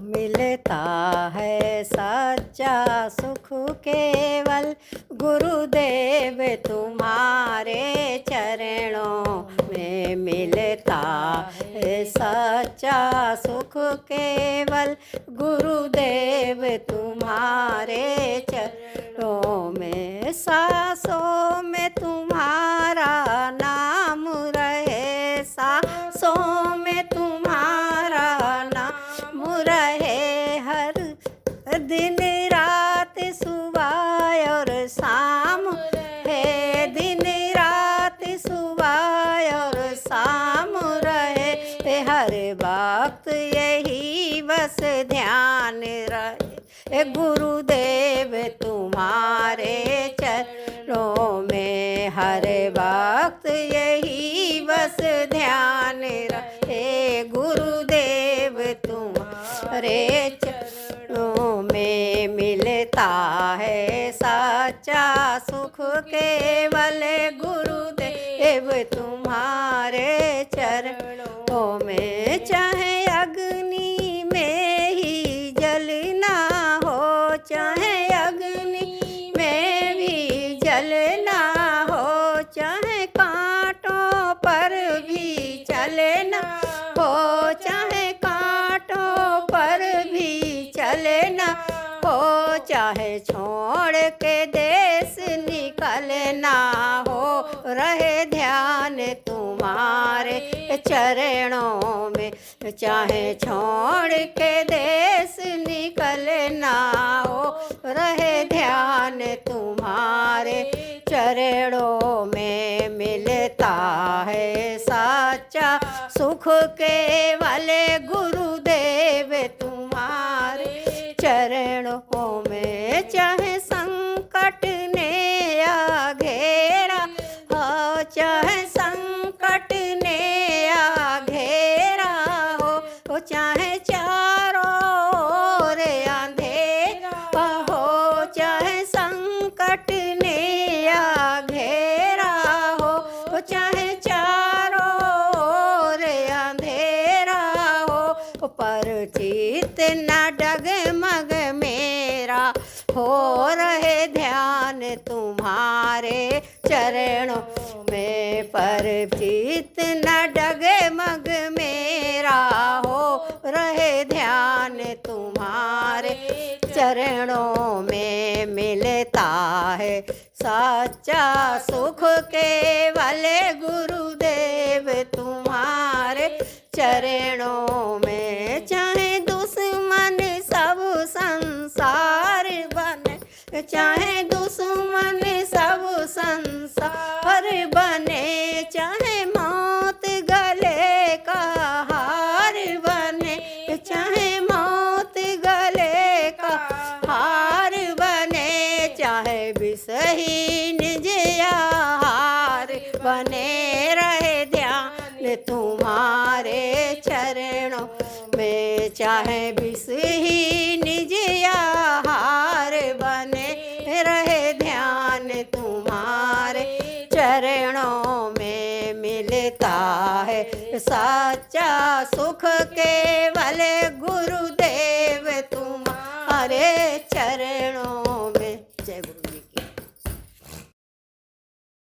मिलता है सच्चा सुख केवल गुरुदेव तुम्हारे चरणों में मिलता है सच्चा सुख केवल गुरुदेव तुम्हारे चरणों में। सांसों में तुम्हारा नाम रहे, सांसों में तुम्हारा नाम रहे, हर दिन रात सुबह और शाम है, दिन रात सुबह और शाम रहे, हर वक्त यही बस ध्यान रहे गुरुदेव तुम्हारे चरणों में, हर वक्त यही बस ध्यान रहे गुरुदेव तुम्हारे चरणों में। मिलता है सच्चा सुख केवल गुरुदेव तुम्हारे चरणों में। चाहे अग्नि में ही जलना हो, चाहे अग्नि में भी जलना हो, चाहे कांटों पर भी चलना हो, चाहे कांटों पर भी चलना हो, चाहे छोड़ के देश निकलना हो, रहे ध्यान तुम्हारे चरणों में। चाहे छोड़ के देश निकलना हो, रहे ध्यान तुम्हारे चरणों में। मिलता है सच्चा सुख केवल गुरुदेव तुम्हारे चरणों में। चाहे संकट ने आ घेरा हो, चाहे संकट ने आ घेरा हो, चाहे चारों ओर अंधेरा हो, चाहे संकट ने आ घेरा हो, चाहे चारों ओर अंधेरा हो, पर चित न डगमग मेरा हो, रहे ध्यान तुम्हारे चरणों में। पर चित न डगमग मेरा हो, रहे ध्यान तुम्हारे चरणों में। मिलता है सच्चा सुख केवल गुरुदेव तुम्हारे चरणों में। चाहे दुश्मन सब संसार बने, चाहे दुश्मन सब संसार बने, चाहे मौत गले का हार बने, चाहे मौत गले का हार बने, चाहे विषहीन जयाहार बने, रहे ध्यान तुम्हारे चरणों में। चाहे विषहीन जयाहार बने, रहे ध्यान तुम्हारे चरणों में। मिलता है सच्चा सुख केवल गुरुदेव तुम्हारे चरणों